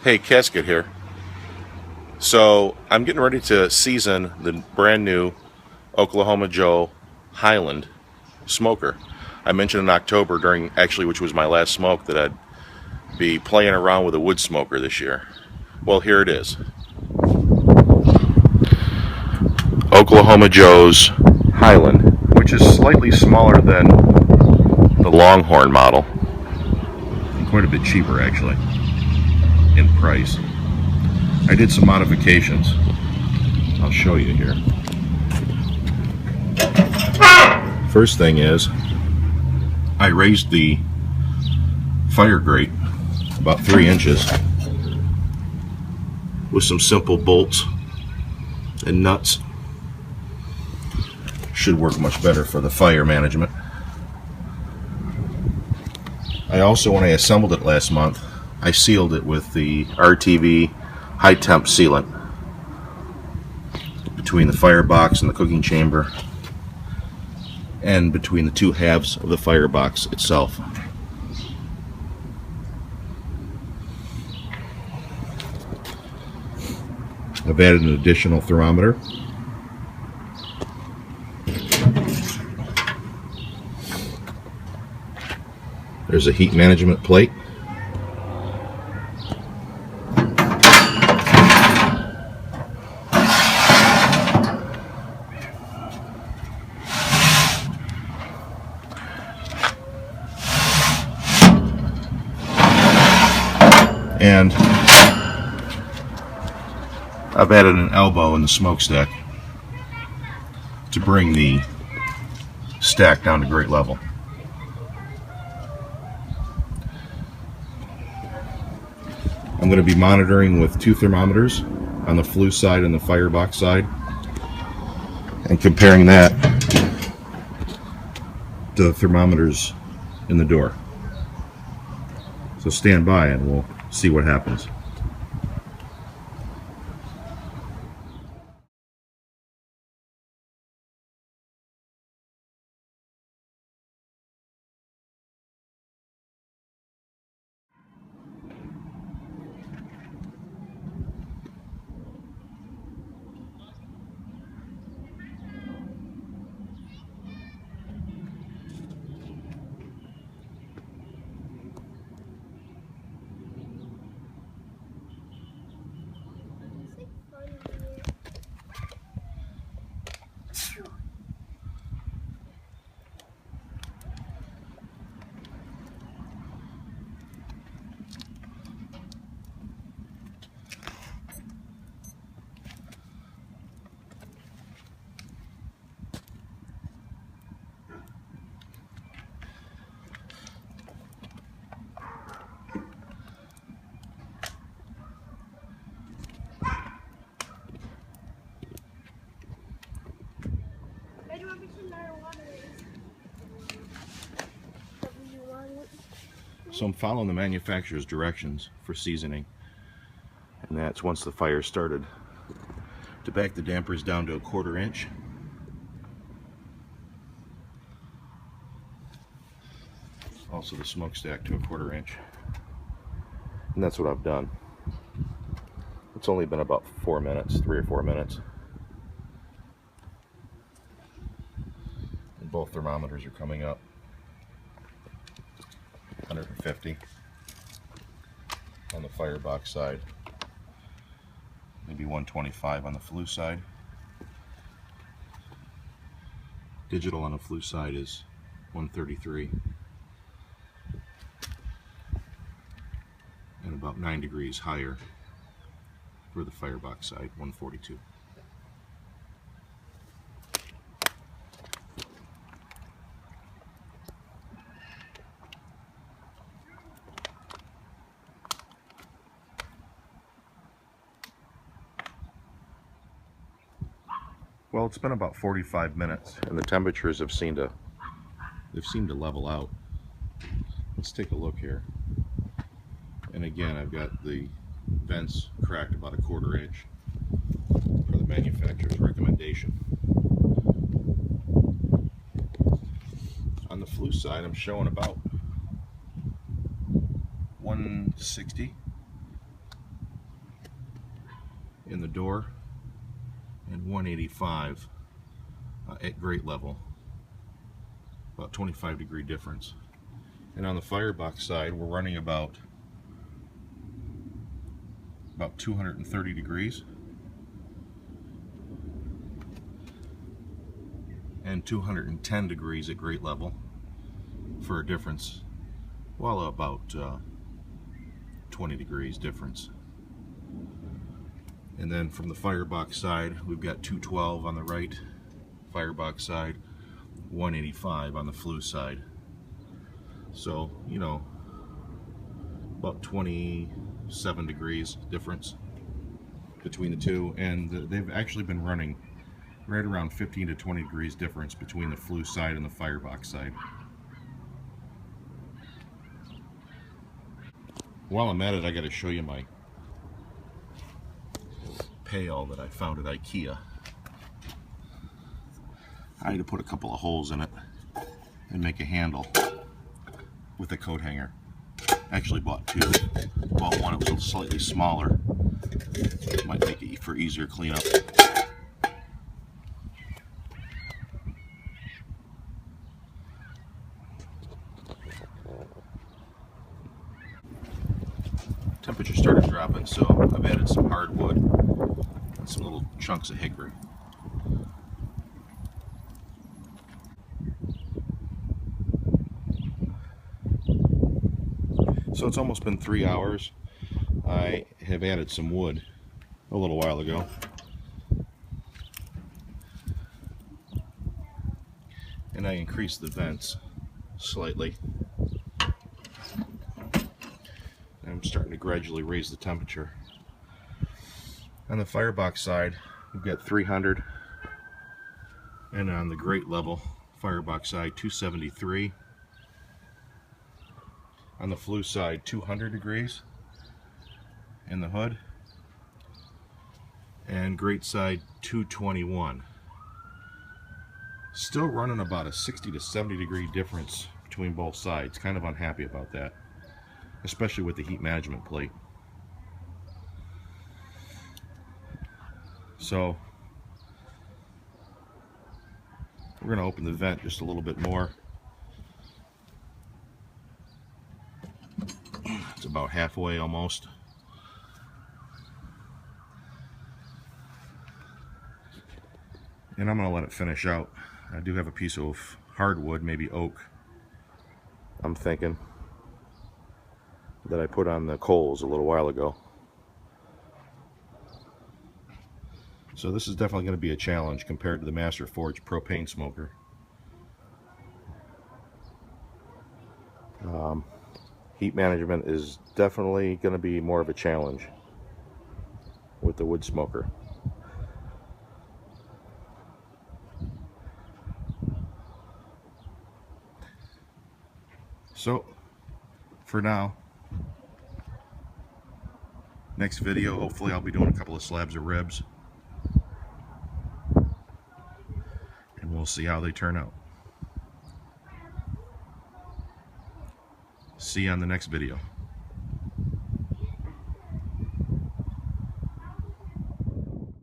Hey, Casket here. So I'm getting ready to season the brand new Oklahoma Joe Highland smoker. I mentioned in October which was my last smoke, that I'd be playing around with a wood smoker this year. Well, here it is. Oklahoma Joe's Highland, which is slightly smaller than the Longhorn model. Quite a bit cheaper, actually, in price. I did some modifications. I'll show you here. First thing is, I raised the fire grate about 3 inches with some simple bolts and nuts. Should work much better for the fire management. I also, when I assembled it last month, I sealed it with the RTV high temp sealant between the firebox and the cooking chamber, and between the two halves of the firebox itself. I've added an additional thermometer. There's a heat management plate. And I've added an elbow in the smokestack to bring the stack down to grate level. I'm going to be monitoring with 2 thermometers on the flue side and the firebox side, and comparing that to the thermometers in the door. So stand by and we'll see what happens. So I'm following the manufacturer's directions for seasoning, and that's, once the fire started, to back the dampers down to a 1/4 inch. Also the smokestack to a 1/4 inch. And that's what I've done. It's only been about 4 minutes, 3 or 4 minutes. And both thermometers are coming up. 150 on the firebox side, maybe 125 on the flue side. Digital on the flue side is 133, and about 9 degrees higher for the firebox side, 142. Well, it's been about 45 minutes, and the temperatures have seemed to level out. Let's take a look here. And again, I've got the vents cracked about a 1/4 inch for the manufacturer's recommendation. On the flue side, I'm showing about 160 in the door and 185 at grate level. About 25-degree difference. And on the firebox side, we're running about 230 degrees and 210 degrees at grate level for a difference, well, about 20 degrees difference. And then from the firebox side, we've got 212 on the right firebox side, 185 on the flue side. So, you know, about 27 degrees difference between the two, and they've actually been running right around 15 to 20 degrees difference between the flue side and the firebox side. While I'm at it, I got to show you my pail that I found at IKEA. I had to put a couple of holes in it and make a handle with a coat hanger. Actually bought two. Bought one, it was slightly smaller. Might make it for easier cleanup. Temperature started dropping, so I've added some hardwood and some little chunks of hickory. So it's almost been 3 hours. I have added some wood a little while ago. And I increased the vents slightly. I'm starting to gradually raise the temperature. On the firebox side, we've got 300, and on the grate level firebox side, 273. On the flue side, 200 degrees in the hood, and grate side 221. Still running about a 60 to 70 degree difference between both sides. Kind of unhappy about that, especially with the heat management plate. So we're going to open the vent just a little bit more. It's about halfway almost. And I'm going to let it finish out. I do have a piece of hardwood, maybe oak, I'm thinking, that I put on the coals a little while ago. So this is definitely going to be a challenge compared to the Master Forge propane smoker. Heat management is definitely going to be more of a challenge with the wood smoker. So for now, next video, hopefully I'll be doing a couple of slabs of ribs, and we'll see how they turn out. See you on the next video.